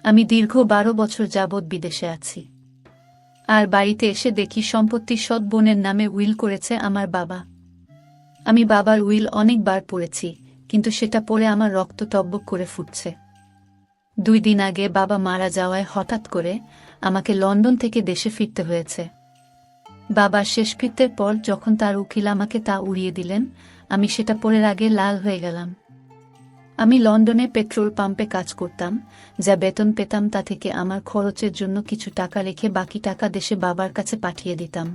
আমি দীর্ঘ 12 বছর যাবৎ বিদেশে আছি। আর বাড়িতে এসে দেখি সম্পত্তি সৎ বোনের নামে উইল করেছে আমার বাবা। আমি বাবার উইল অনেকবার পড়েছি, কিন্তু সেটা পড়ে আমার রক্ত টকবক করে ফুটছে। 2 দিন আগে বাবা মারা যাওয়ায় হঠাৎ করে আমাকে লন্ডন থেকে দেশে ফিরতে হয়েছে। বাবার শেষকৃত্যের পর যখন তার উকিল আমাকে তা উড়িয়ে দিলেন, আমি সেটা পড়ার আগে লাল হয়ে গেলাম। আমি লন্ডনে পেট্রোল পাম্পে কাজ করতাম, যা বেতন পেতাম তা থেকে আমার খরচের জন্য কিছু টাকা রেখে বাকি টাকা দেশে বাবার কাছে পাঠিয়ে দিতাম।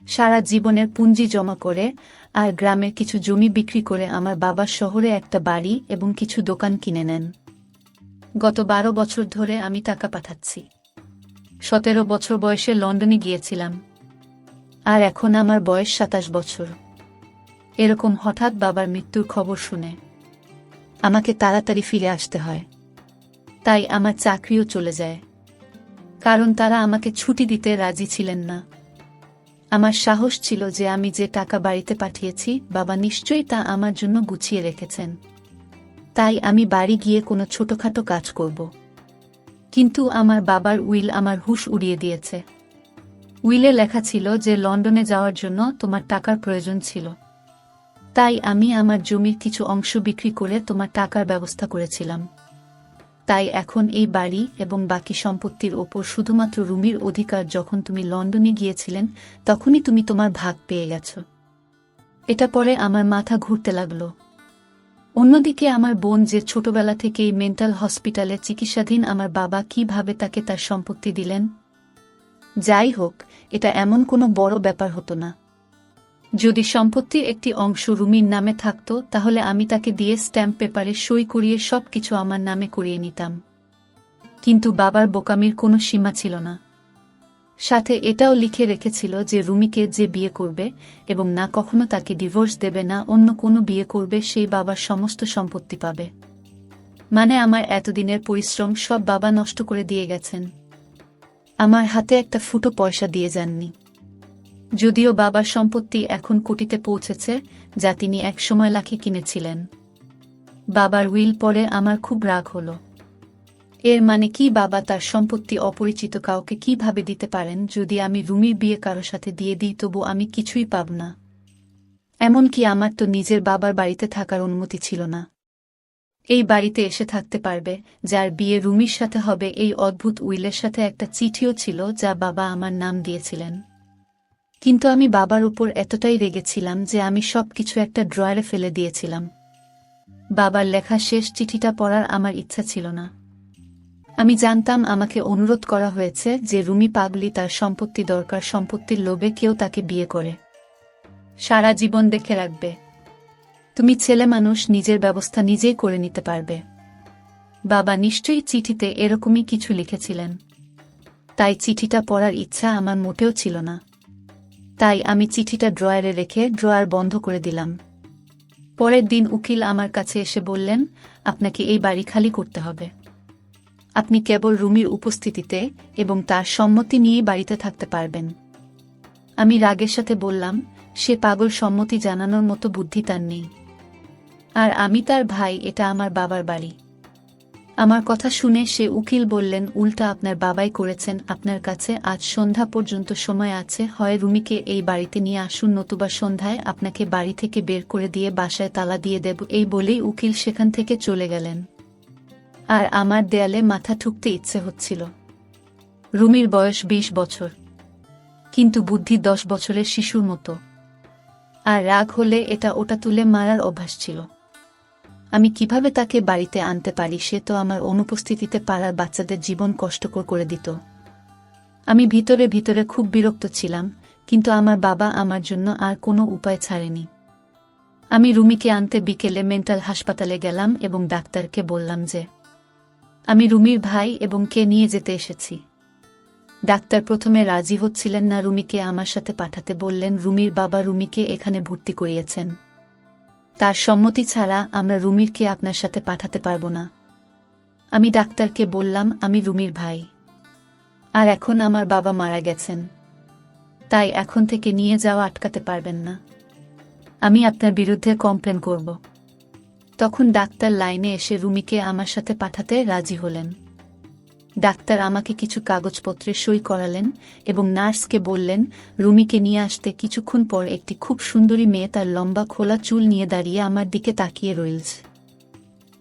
সারা জীবনের পুঁজি জমা করে আর গ্রামের কিছু জমি বিক্রি করে আমার বাবা শহরে একটা বাড়ি এবং কিছু দোকান কিনে নেন। গত 12 বছর ধরে আমি টাকা পাঠাচ্ছি। 17 বছর বয়সে লন্ডনে গিয়েছিলাম, আর এখন আমার বয়স 27 বছর। এরকম হঠাৎ বাবার মৃত্যুর খবর শুনে আমাকে তাড়াতাড়ি ফিরে আসতে হয়। তাই আমার চাকরিও চলে যায়, কারণ তারা আমাকে ছুটি দিতে রাজি ছিলেন না। আমার সাহস ছিল যে আমি যে টাকা বাড়িতে পাঠিয়েছি বাবা নিশ্চয়ই তা আমার জন্য গুছিয়ে রেখেছেন। তাই আমি বাড়ি গিয়ে কোনো ছোটখাটো কাজ করব। কিন্তু আমার বাবার উইল আমার হুঁশ উড়িয়ে দিয়েছে। উইলে লেখা ছিল যে লন্ডনে যাওয়ার জন্য তোমার টাকার প্রয়োজন ছিল, তাই আমি আমার জমির কিছু অংশ বিক্রি করে তোমার টাকার ব্যবস্থা করেছিলাম। তাই এখন এই বাড়ি এবং বাকি সম্পত্তির ওপর শুধুমাত্র রুমির অধিকার। যখন তুমি লন্ডনে গিয়েছিলেন তখনই তুমি তোমার ভাগ পেয়ে গেছ। এটা পরে আমার মাথা ঘুরতে লাগলো। অন্যদিকে আমার বোন যে ছোটবেলা থেকেই মেন্টাল হসপিটালে চিকিৎসাধীন, আমার বাবা কিভাবে তাকে তার সম্পত্তি দিলেন? যাই হোক, এটা এমন কোনো বড় ব্যাপার হতো না। যদি সম্পত্তির একটি অংশ রুমির নামে থাকত তাহলে আমি তাকে দিয়ে স্ট্যাম্প পেপারে সই করিয়ে সবকিছু আমার নামে করিয়ে নিতাম। কিন্তু বাবার বোকামির কোনো সীমা ছিল না। সাথে এটাও লিখে রেখেছিল যে রুমিকে যে বিয়ে করবে এবং না কখনো তাকে ডিভোর্স দেবে না অন্য কোনো বিয়ে করবে সেই বাবার সমস্ত সম্পত্তি পাবে। মানে আমার এতদিনের পরিশ্রম সব বাবা নষ্ট করে দিয়ে গেছেন। আমার হাতে একটা ফুটো পয়সা দিয়ে যাননি। যদিও বাবার সম্পত্তি এখন কোটিতে পৌঁছেছে, যা তিনি একসময় লাখে কিনেছিলেন। বাবার উইল পড়ে আমার খুব রাগ হলো। এর মানে কি বাবা তার সম্পত্তি অপরিচিত কাউকে কিভাবে দিতে পারেন? যদি আমি রুমির বিয়ে কারো সাথে দিয়ে দিই তবু আমি কিছুই পাব না। এমনকি আমার তো নিজের বাবার বাড়িতে থাকার অনুমতি ছিল না। এই বাড়িতে এসে থাকতে পারবে যার বিয়ে রুমির সাথে হবে, এই অদ্ভুত উইলের সাথে একটা চিঠিও ছিল যা বাবা আমার নাম দিয়েছিলেন। কিন্তু আমি বাবার উপর এতটাই রেগেছিলাম যে আমি সবকিছু একটা ড্রয়ারে ফেলে দিয়েছিলাম। বাবার লেখা শেষ চিঠিটা পড়ার আমার ইচ্ছা ছিল না। আমি জানতাম আমাকে অনুরোধ করা হয়েছে যে রুমি পাগলি, তার সম্পত্তি দরকার, সম্পত্তির লোভে কেউ তাকে বিয়ে করে সারা জীবন দেখে রাখবে। তুমি ছেলে মানুষ, নিজের ব্যবস্থা নিজেই করে নিতে পারবে। বাবা নিশ্চয়ই চিঠিতে এরকমই কিছু লিখেছিলেন। তাই চিঠিটা পড়ার ইচ্ছা আমার মোটেও ছিল না। তাই আমি চিঠিটা ড্রয়ারে রেখে ড্রয়ার বন্ধ করে দিলাম। পরের দিন উকিল আমার কাছে এসে বললেন, আপনাকে এই বাড়ি খালি করতে হবে। আপনি কেবল রুমির উপস্থিতিতে এবং তার সম্মতি নিয়েই বাড়িতে থাকতে পারবেন। আমি রাগের সাথে বললাম, সে পাগল, সম্মতি জানানোর মতো বুদ্ধি তার নেই। আর আমি তার ভাই, এটা আমার বাবার বাড়ি। আমার কথা শুনে সে উকিল বললেন, উল্টা আপনার বাবাই করেছেন। আপনার কাছে আজ সন্ধ্যা পর্যন্ত সময় আছে, হয় রুমিকে এই বাড়িতে নিয়ে আসুন, নতুবা সন্ধ্যায় আপনাকে বাড়ি থেকে বের করে দিয়ে বাসায় তালা দিয়ে দেব। এই বলেই উকিল সেখান থেকে চলে গেলেন। আর আমার দেয়ালে মাথা ঠুকতে ইচ্ছে হচ্ছিল। রুমির বয়স 20 বছর, কিন্তু বুদ্ধি 10 বছরের শিশুর মতো। আর রাগ হলে এটা ওটা তুলে মারার অভ্যাস ছিল। আমি কিভাবে তাকে বাড়িতে আনতে পারি? সে তো আমার অনুপস্থিতিতে পাড়ার বাচ্চাদের জীবন কষ্টকর করে দিত। আমি ভিতরে ভিতরে খুব বিরক্ত ছিলাম, কিন্তু আমার বাবা আমার জন্য আর কোনো উপায় ছাড়েনি। আমি রুমিকে আনতে বিকেলে মেন্টাল হাসপাতালে গেলাম এবং ডাক্তারকে বললাম যে আমি রুমির ভাই এবং কে নিয়ে যেতে এসেছি। ডাক্তার প্রথমে রাজি হচ্ছিলেন না রুমিকে আমার সাথে পাঠাতে, বললেন রুমির বাবা রুমিকে এখানে ভর্তি করিয়েছেন। তার সম্মতি ছাড়া আমরা রুমিরকে আপনার সাথে পাঠাতে পারব না। আমি ডাক্তারকে বললাম, আমি রুমির ভাই, আর এখন আমার বাবা মারা গেছেন, তাই এখন থেকে নিয়ে যাওয়া আটকাতে পারবেন না। আমি আপনার বিরুদ্ধে কমপ্লেন করব। তখন ডাক্তার লাইনে এসে রুমিকে আমার সাথে পাঠাতে রাজি হলেন। ডাক্তার আমাকে কিছু কাগজপত্রে সই করালেন এবং নার্সকে বললেন রুমিকে নিয়ে আসতে। কিছুক্ষণ পর একটি খুব সুন্দরী মেয়ে তার লম্বা খোলা চুল নিয়ে দাঁড়িয়ে আমার দিকে তাকিয়ে রইলছে।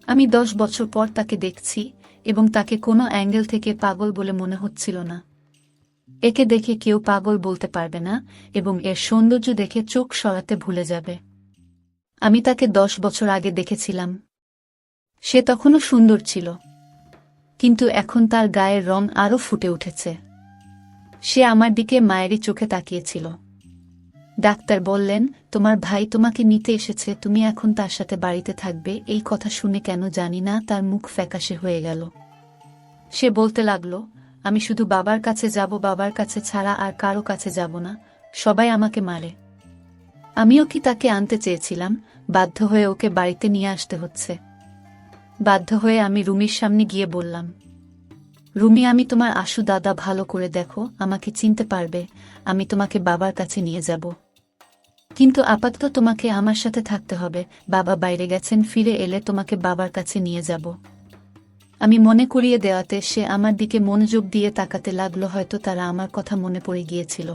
আমি 10 বছর পর তাকে দেখছি এবং তাকে কোনো অ্যাঙ্গেল থেকে পাগল বলে মনে হচ্ছিল না। একে দেখে কেউ পাগল বলতে পারবে না এবং এর সৌন্দর্য দেখে চোখ সরাতে ভুলে যাবে। আমি তাকে 10 বছর আগে দেখেছিলাম। সে তখনও সুন্দর ছিল, কিন্তু এখন তার গায়ের রং আরও ফুটে উঠেছে। সে আমার দিকে মায়েরই চোখে তাকিয়েছিল। ডাক্তার বললেন, তোমার ভাই তোমাকে নিতে এসেছে, তুমি এখন তার সাথে বাড়িতে থাকবে। এই কথা শুনে কেন জানি না তার মুখ ফ্যাকাশে হয়ে গেল। সে বলতে লাগলো, আমি শুধু বাবার কাছে যাব, বাবার কাছে ছাড়া আর কারো কাছে যাব না, সবাই আমাকে মারে। আমিও কি তাকে আনতে চেয়েছিলাম? বাধ্য হয়ে ওকে বাড়িতে নিয়ে আসতে হচ্ছে। বাধ্য হয়ে আমি রুমির সামনে গিয়ে বললাম, রুমি, আমি তোমার আশু দাদা, ভালো করে দেখো, আমাকে চিনতে পারবে, আমি তোমাকে বাবার কাছে নিয়ে যাব। কিন্তু আপাতত তোমাকে আমার সাথে থাকতে হবে। বাবা বাইরে গেছেন, ফিরে এলে তোমাকে বাবার কাছে নিয়ে যাব। আমি মনে করিয়ে দেওয়াতে সে আমার দিকে মনোযোগ দিয়ে তাকাতে লাগলো। হয়তো তারা আমার কথা মনে পড়ে গিয়েছিল।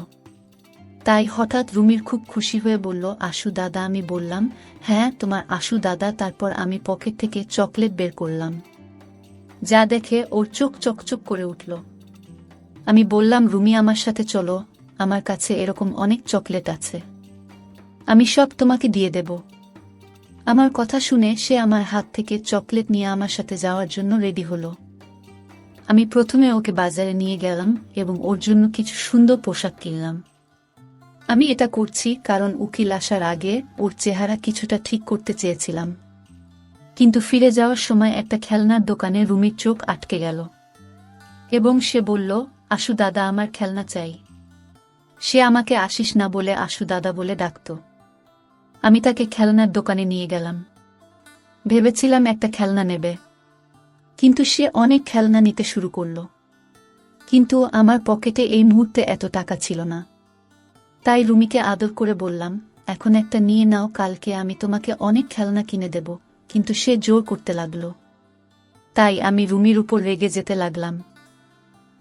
তাই হঠাৎ রুমির খুব খুশি হয়ে বলল, আশু দাদা। আমি বললাম, হ্যাঁ, তোমার আশু দাদা। তারপর আমি পকেট থেকে চকলেট বের করলাম, যা দেখে ওর চোখ চকচক করে উঠল। আমি বললাম, রুমি, আমার সাথে চলো, আমার কাছে এরকম অনেক চকলেট আছে, আমি সব তোমাকে দিয়ে দেব। আমার কথা শুনে সে আমার হাত থেকে চকলেট নিয়ে আমার সাথে যাওয়ার জন্য রেডি হলো। আমি প্রথমে ওকে বাজারে নিয়ে গেলাম এবং ওর জন্য কিছু সুন্দর পোশাক কিনলাম। আমি এটা করছি কারণ উকিল আসার আগে ওর চেহারা কিছুটা ঠিক করতে চেয়েছিলাম। কিন্তু ফিরে যাওয়ার সময় একটা খেলনার দোকানে রুমির চোখ আটকে গেল এবং সে বলল, আশু দাদা, আমার খেলনা চাই। সে আমাকে আশিস না বলে আশু দাদা বলে ডাকত। আমি তাকে খেলনার দোকানে নিয়ে গেলাম। ভেবেছিলাম একটা খেলনা নেবে, কিন্তু সে অনেক খেলনা নিতে শুরু করল। কিন্তু আমার পকেটে এই মুহূর্তে এত টাকা ছিল না। তাই রুমিকে আদর করে বললাম, এখন একটা নিয়ে নাও, কালকে আমি তোমাকে অনেক খেলনা কিনে দেব। কিন্তু সে জোর করতে লাগল। তাই আমি রুমির উপর রেগে যেতে লাগলাম।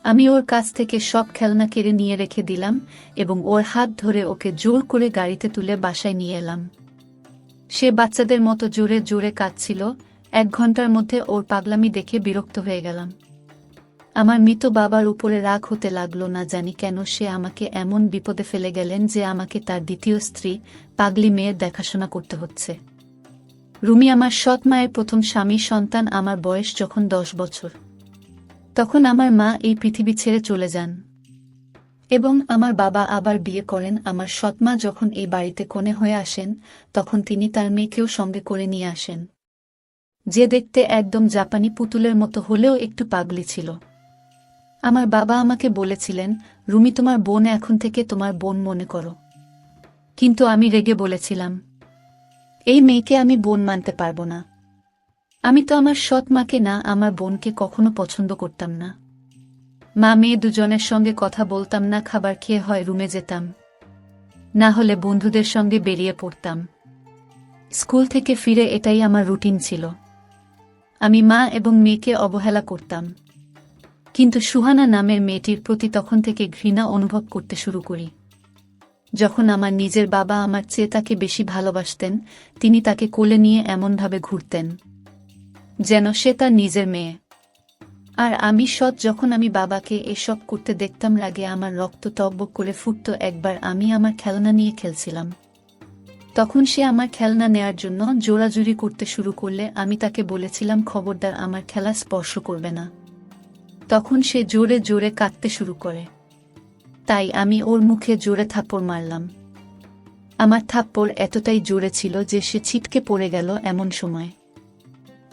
আমি ওর কাছ থেকে সব খেলনা কেড়ে নিয়ে রেখে দিলাম এবং ওর হাত ধরে ওকে জোর করে গাড়িতে তুলে বাসায় নিয়ে এলাম। সে বাচ্চাদের মতো জোরে জোরে কাঁদছিল। 1 ঘন্টার মধ্যে ওর পাগলামি দেখে বিরক্ত হয়ে গেলাম। আমার মৃত বাবার উপরে রাগ হতে লাগলো। না জানি কেন সে আমাকে এমন বিপদে ফেলে গেলেন যে আমাকে তার দ্বিতীয় স্ত্রী, পাগলি মেয়ের দেখাশোনা করতে হচ্ছে। রুমি আমার সৎ মায়ের প্রথম স্বামী সন্তান। আমার বয়স যখন 10 বছর, তখন আমার মা এই পৃথিবী ছেড়ে চলে যান এবং আমার বাবা আবার বিয়ে করেন। আমার সৎমা যখন এই বাড়িতে কনে হয়ে আসেন, তখন তিনি তার মেয়েকেও সঙ্গে করে নিয়ে আসেন, যে দেখতে একদম জাপানি পুতুলের মতো হলেও একটু পাগলি ছিল। আমার বাবা আমাকে বলেছিলেন, রুমি, তোমার বোন, এখন থেকে তোমার বোন মনে করো। কিন্তু আমি রেগে বলেছিলাম, এই মেয়েকে আমি বোন মানতে পারবো না। আমি তো আমার সৎ মাকে না, আমার বোনকে কখনো পছন্দ করতাম না। মা মেয়ে দুজনের সঙ্গে কথা বলতাম না, খাবার খেয়ে হয় রুমে যেতাম, না হলে বন্ধুদের সঙ্গে বেরিয়ে পড়তাম। স্কুল থেকে ফিরে এটাই আমার রুটিন ছিল। আমি মা এবং মেয়েকে অবহেলা করতাম। কিন্তু সুহানা নামের মেয়েটির প্রতি তখন থেকে ঘৃণা অনুভব করতে শুরু করি। যখন আমার নিজের বাবা আমার চেয়ে তাকে বেশি ভালোবাসতেন, তিনি তাকে কোলে নিয়ে এমনভাবে ঘুরতেন যেন সে তার নিজের মেয়ে। আর আমি সৎ, যখন আমি বাবাকে এসব করতে দেখতাম, রাগে আমার রক্ত টকবক করে ফুটত। একবার আমি আমার খেলনা নিয়ে খেলছিলাম, তখন সে আমার খেলনা নেয়ার জন্য জোরাজুরি করতে শুরু করলে আমি তাকে বলেছিলাম, খবরদার আমার খেলা স্পর্শ করবে না। তখন সে জোরে জোরে কাঁদতে শুরু করে। তাই আমি ওর মুখে জোরে থাপ্পড় মারলাম। আমার থাপ্পড় এতটাই জোরে ছিল যে সে ছিটকে পড়ে গেল। এমন সময়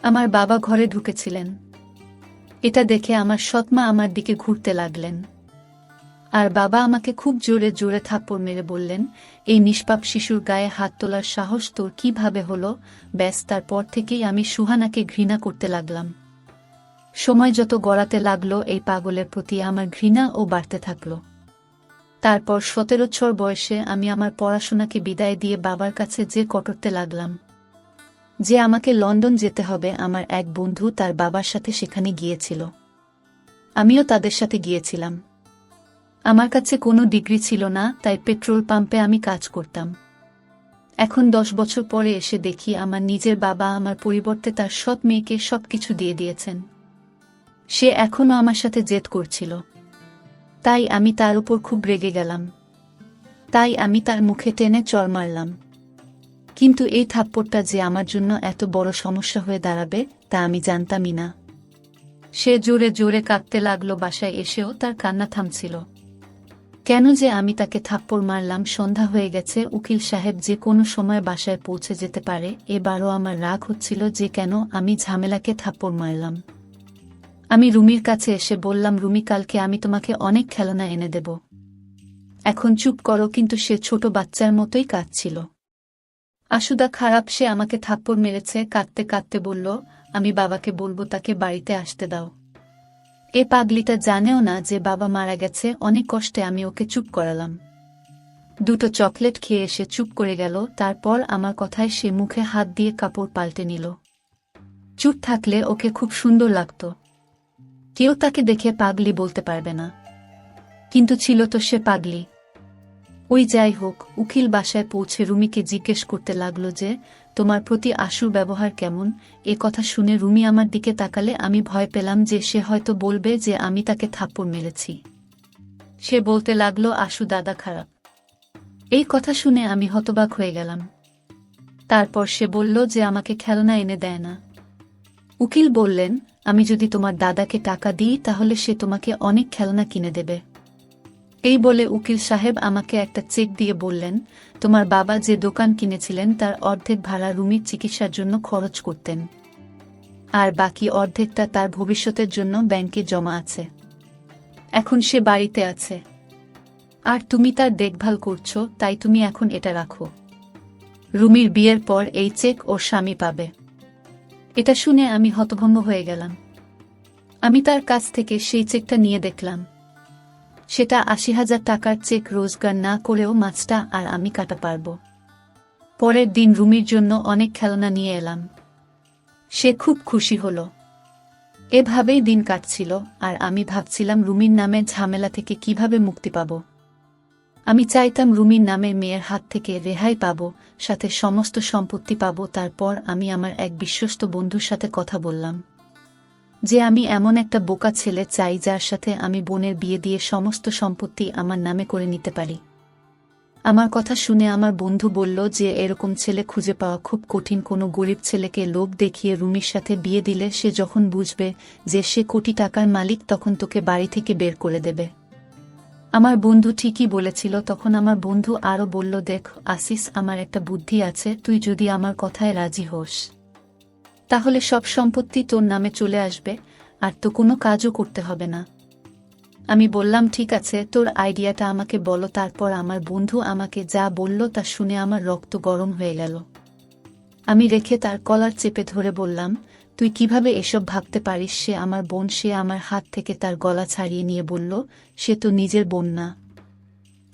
আমার বাবা ঘরে ঢুকেছিলেন। এটা দেখে আমার সৎমা আমার দিকে ঘুরতে লাগলেন আর বাবা আমাকে খুব জোরে জোরে থাপ্পড় মেরে বললেন, এই নিষ্পাপ শিশুর গায়ে হাত তোলার সাহস তোর কিভাবে হলো? ব্যাস, তারপর থেকেই আমি সুহানাকে ঘৃণা করতে লাগলাম। সময় যত গড়াতে লাগলো, এই পাগলের প্রতি আমার ঘৃণাও বাড়তে থাকলো। তারপর 17 বছর বয়সে আমি আমার পড়াশোনাকে বিদায় দিয়ে বাবার কাছে যে কটরতে লাগলাম যে আমাকে লন্ডন যেতে হবে। আমার এক বন্ধু তার বাবার সাথে সেখানে গিয়েছিল। আমিও তাদের সাথে গিয়েছিলাম। আমার কাছে কোনো ডিগ্রি ছিল না, তাই পেট্রোল পাম্পে আমি কাজ করতাম। এখন 10 বছর পরে এসে দেখি আমার নিজের বাবা আমার পরিবর্তে তার সৎ মেয়েকে সবকিছু দিয়ে দিয়েছেন। সে এখনও আমার সাথে জেদ করছিল। তাই আমি তার উপর খুব রেগে গেলাম। তাই আমি তার মুখে টেনে চড় মারলাম। কিন্তু এই থাপ্পড়টা যে আমার জন্য এত বড় সমস্যা হয়ে দাঁড়াবে তা আমি জানতামই না। সে জোরে জোরে কাঁদতে লাগলো। বাসায় এসেও তার কান্না থামছিল। কেন যে আমি তাকে থাপ্পড় মারলাম। সন্ধ্যা হয়ে গেছে, উকিল সাহেব যে কোনো সময় বাসায় পৌঁছে যেতে পারে। এবারও আমার রাগ হচ্ছিল যে কেন আমি ঝামেলাকে থাপ্পড় মারলাম। আমি রুমির কাছে এসে বললাম, রুমি, কালকে আমি তোমাকে অনেক খেলনা এনে দেব, এখন চুপ করো। কিন্তু সে ছোট বাচ্চার মতোই কাঁদছিল। আশুদা খারাপ, সে আমাকে থাপ্পড় মেরেছে। কাঁদতে কাঁদতে বলল, আমি বাবাকে বলবো, তাকে বাড়িতে আসতে দাও। এ পাগলিটা জানেও না যে বাবা মারা গেছে। অনেক কষ্টে আমি ওকে চুপ করালাম। 2টো চকলেট খেয়ে এসে চুপ করে গেল। তারপর আমার কথায় সে মুখে হাত দিয়ে কাপড় পাল্টে নিল। চুপ থাকলে ওকে খুব সুন্দর লাগত। কেউ তাকে দেখে পাগলি বলতে পারবে না, কিন্তু ছিল তো সে পাগলি। ওই যাই হোক, উকিল বাসায় পৌঁছে রুমিকে জিজ্ঞেস করতে লাগলো যে তোমার প্রতি আশুর ব্যবহার কেমন। এ কথা শুনে রুমি আমার দিকে তাকালে আমি ভয় পেলাম যে সে হয়তো বলবে যে আমি তাকে থাপ্পড় মেরেছি। সে বলতে লাগলো, আশু দাদা খারাপ। এই কথা শুনে আমি হতবাক হয়ে গেলাম। তারপর সে বলল যে আমাকে খেলনা এনে দেয় না। উকিল বললেন, আমি যদি তোমার দাদাকে টাকা দিই তাহলে সে তোমাকে অনেক খেলনা কিনে দেবে। এই বলে উকিল সাহেব আমাকে একটা চেক দিয়ে বললেন, তোমার বাবা যে দোকান কিনেছিলেন তার অর্ধেক ভাড়া রুমির চিকিৎসার জন্য খরচ করতেন, আর বাকি অর্ধেকটা তার ভবিষ্যতের জন্য ব্যাংকে জমা আছে। এখন সে বাড়িতে আছে, আর তুমি তার দেখভাল করছো, তাই তুমি এখন এটা রাখো। রুমির বিয়ের পর এই চেক ওর স্বামী পাবে। এটা শুনে আমি হতভম্ব হয়ে গেলাম। আমি তার কাছ থেকে সেই চেকটা নিয়ে দেখলাম। সেটা ৮০,০০০ টাকার চেক। রোজগার না করেও মাছটা আর আমি কাটা পারব। পরের দিন রুমির জন্য অনেক খেলনা নিয়ে এলাম। সে খুব খুশি হল। এভাবেই দিন কাটছিল, আর আমি ভাবছিলাম রুমির নামে ঝামেলা থেকে কিভাবে মুক্তি পাব। আমি চাইতাম রুমির নামে মেয়ের হাত থেকে রেহাই পাব, সাথে সমস্ত সম্পত্তি পাব। তারপর আমি আমার এক বিশ্বস্ত বন্ধুর সাথে কথা বললাম যে আমি এমন একটা বোকা ছেলে চাই যার সাথে আমি বোনের বিয়ে দিয়ে সমস্ত সম্পত্তি আমার নামে করে নিতে পারি। আমার কথা শুনে আমার বন্ধু বলল যে এরকম ছেলে খুঁজে পাওয়া খুব কঠিন। কোনো গরিব ছেলেকে লোভ দেখিয়ে রুমির সাথে বিয়ে দিলে সে যখন বুঝবে যে সে কোটি টাকার মালিক তখন তোকে বাড়ি থেকে বের করে দেবে। আমার বন্ধু ঠিকই বলেছিল। তখন আমার বন্ধু আরও বলল, দেখ আসিস, আমার একটা বুদ্ধি আছে। তুই যদি আমার কথায় রাজি হোস তাহলে সব সম্পত্তি তোর নামে চলে আসবে, আর তো কোনো কাজও করতে হবে না। আমি বললাম, ঠিক আছে, তোর আইডিয়াটা আমাকে বলো। তারপর আমার বন্ধু আমাকে যা বলল তা শুনে আমার রক্ত গরম হয়ে গেল। আমি রেখে তার কলার চেপে ধরে বললাম, তুই কিভাবে এসব ভাবতে পারিস? সে আমার বোন। সে আমার হাত থেকে তার গলা ছাড়িয়ে নিয়ে বলল, সে তো নিজের বোন না,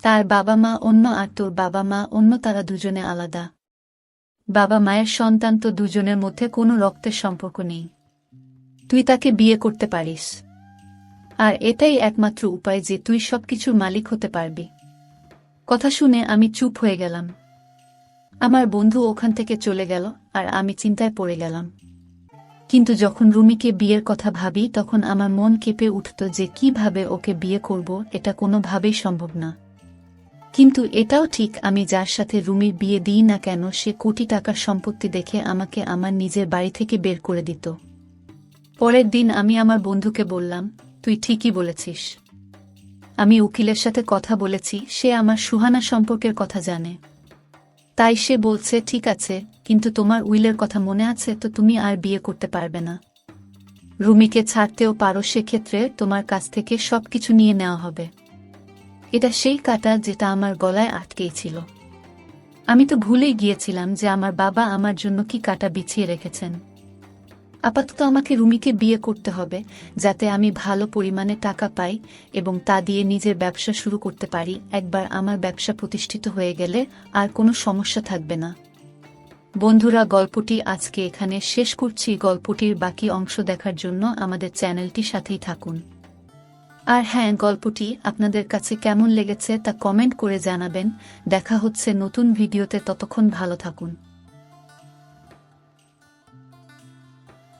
তার বাবা মা অন্য, আর তোর বাবা মা অন্য, তারা দুজনে আলাদা। বাবা মায়ের সন্তান তো দুজনের মধ্যে কোনো রক্তের সম্পর্ক নেই। তুই তাকে বিয়ে করতে পারিস, আর এটাই একমাত্র উপায় যে তুই সবকিছুর মালিক হতে পারবি। কথা শুনে আমি চুপ হয়ে গেলাম। আমার বন্ধু ওখান থেকে চলে গেল, আর আমি চিন্তায় পড়ে গেলাম। কিন্তু যখন রুমিকে বিয়ের কথা ভাবি তখন আমার মন কেঁপে উঠত যে কিভাবে ওকে বিয়ে করব, এটা কোনোভাবেই সম্ভব না। কিন্তু এটাও ঠিক, আমি যার সাথে রুমির বিয়ে দিই না কেন সে কোটি টাকার সম্পত্তি দেখে আমাকে আমার নিজের বাড়ি থেকে বের করে দিত। পরের দিন আমি আমার বন্ধুকে বললাম, তুই ঠিকই বলেছিস। আমি উকিলের সাথে কথা বলেছি, সে আমার সুহানা সম্পর্কের কথা জানে। তাই সে বলছে, ঠিক আছে, কিন্তু তোমার উইলের কথা মনে আছে তো? তুমি আর বিয়ে করতে পারবে না। রুমিকে ছাড়তেও পারো, সেক্ষেত্রে তোমার কাছ থেকে সবকিছু নিয়ে নেওয়া হবে। এটা সেই কাঁটা যেটা আমার গলায় আটকেই ছিল। আমি তো ভুলেই গিয়েছিলাম যে আমার বাবা আমার জন্য কি কাঁটা বিছিয়ে রেখেছেন। আপাতত আমাকে রুমিকে বিয়ে করতে হবে, যাতে আমি ভালো পরিমাণে টাকা পাই এবং তা দিয়ে নিজের ব্যবসা শুরু করতে পারি। একবার আমার ব্যবসা প্রতিষ্ঠিত হয়ে গেলে আর কোনো সমস্যা থাকবে না। বন্ধুরা, গল্পটি আজকে এখানে শেষ করছি। গল্পটির বাকি অংশ দেখার জন্য আমাদের চ্যানেলটি সাথেই থাকুন। আর হ্যাঁ, গল্পটি আপনাদের কাছে কেমন লেগেছে তা কমেন্ট করে জানাবেন। দেখা হচ্ছে নতুন ভিডিওতে, ততক্ষণ ভালো থাকুন।